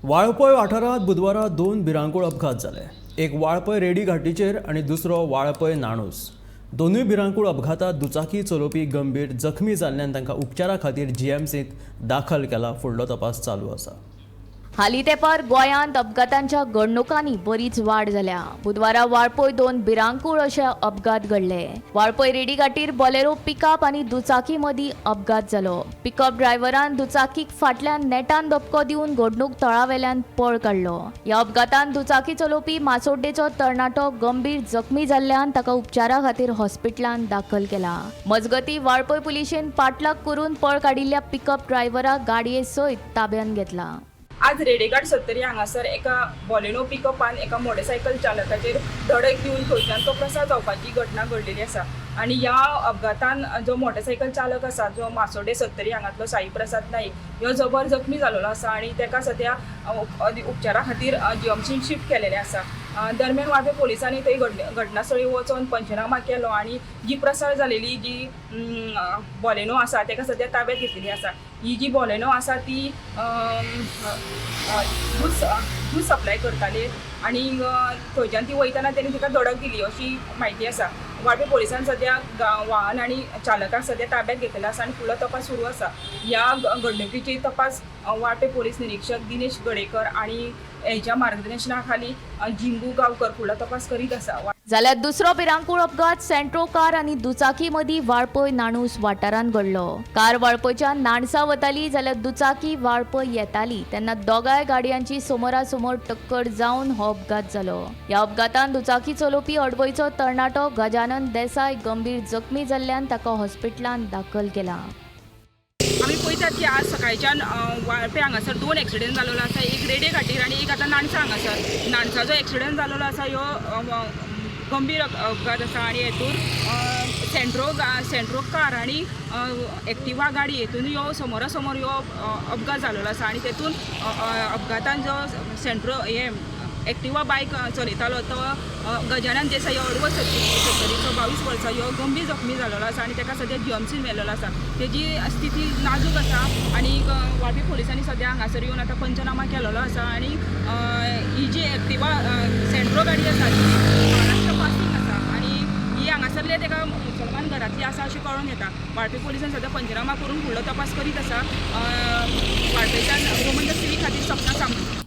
वाळपय वाठारात बुधवारा दोन भिरांकूळ अपघात जाले। एक वाळपय रेडी घाटीचेर आणि दुसरो वाळपय नाणूस। दोनूय भिरांकूळ अपघातात दुचाकी चलोवपी गंभीर जखमी जाल्ल्यान तांकां उपचारा खातीर जीएमसीत दाखल केला। फुडलो तपास चालू आसा। हालीं तेंपार गोंयांत अपघातांच्या घडणुकांनी बरीच वाड जाल्या। बुधवारा वाळपय दोन भिरांकूळ अशे अपघात घडले। वाळपय रेडी घाटीर बोलेरो पिकअप आनी दुचाकी मदीं अपघात जालो। पिकअप ड्रायव्हरान दुचाकीक फाटल्यान नेटान धपको दिवन घडणूक तळावेल्यान पळ काडलो। ह्या अपघातांत दुचाकी चलोवपी मासोड्डेचो तरणाटो गंभीर जखमी जाल्ल्यान ताका उपचारा खातीर हॉस्पिटलांत दाखल केला। मजगतीं वाळपय पुलिशेन पाठलाग करून पळ काडिल्ल्या पिकअप ड्रायव्हराक गाडये सयत ताब्यात घेतला। आज रेडेघाट 70 हांगासर एका बॉलेनो पिकअपान एका मोटरसायकल चालकाचेर धडक दिवन थंयच्यान तो प्रसार जावपाची घटना घडलेली आसा। आणि ह्या अपघातान जो मोटरसायकल चालक आसा जो मासोड्डे 70 हांगातलो साई प्रसाद नाईक ह्यो जबर जखमी जाल्लो आसा आणि ताका सध्या उपचारा खातीर जीएमसीन शिफ्ट केलेले आसा। दरम्यान वाळपय पोलिसांनी थंय घटनास्थळी वचून पंचनामा केलो आणि जी प्रसार जालेली जी बॉलेनो आसा ताका सध्या ताब्यात घेतलेली आसा। ही जी बॉलेनो आसा ती दूध सप्लाय करताली आणि थंयच्यान ती वयताना तेणी तिका धडक दिली अशी माहिती आसा। वाळपय पोलिसान सध्या वाहन आणि चालकाक सध्या ताब्यात घेतलेला आसा आणि फुडलो तपास सुरू आसा। ह्या घडणुकीची तपास वाळपय पोलीस निरीक्षक दिनेश गडेकर आणि हेच्या मार्गदर्शना खाली जिंगू गांवकर फुडलो तपास करीत आसा। जाल्यार दुसरो भिरांकूळ अपघात सेंट्रो कार आनी दुचाकी मदीं वाळपय नाणूस वाठारांत घडलो। कार वाळपयच्या नाणसा वताली जाल्यार दुचाकी वाळपय येताली तेन्ना दोगांय गाडयांची समोरासमोर टक्कर जावन हो अपघात जालो। ह्या अपघातांत दुचाकी चलोवपी अडवयचो तरणाटो गजानन देसाय गंभीर जखमी जाल्ल्यान ताका हॉस्पिटलांत दाखल केला। आम्ही पळयतात की आज सकाळच्यान वाळपय हांगासर दोन एक्सिडेंट जाल्लो आसा। एक रेडे घाटीर आणि एक आतां नाणसा हांगासर। नाणसा जो एक्सिडेंट जाल्लो आसा ह्यो गंभीर अपघात आसा आणि हेतून सेंट्रो कार आणि एक्टिवा गाडी हेतून ह्यो समोरासमोर ह्यो अपघात जाल्लो आसा आणि तेतून अपघातान जो सेंट्रो एक्टिवा बायक चलयतालो तो गजानन देसाई अडवळ 22 वर्सां ह्यो गंभीर जखमी जाल्लो आसा आणि ताका सध्या जीएमसीन व्हेल्लेलो आसा। तेजी स्थिती नाजूक आसा आणि वाळपय पोलिसांनी सध्या हांगासर येवन आतां पंचनामा केलेलो आसा आणि ही जी एक्टिवा सेंट्रो गाडी आसा ती महाराष्ट्र पासिंग आसा आणि ही हांगासरले ताका मुसलमान घरांतली आसा अशें कळून येता। वाळपय पोलिसान सध्या पंचनामा करून फुडलो तपास करीत आसा। वाळपयच्यान गोमंतक टीव्ही खातीर सपना सामंत।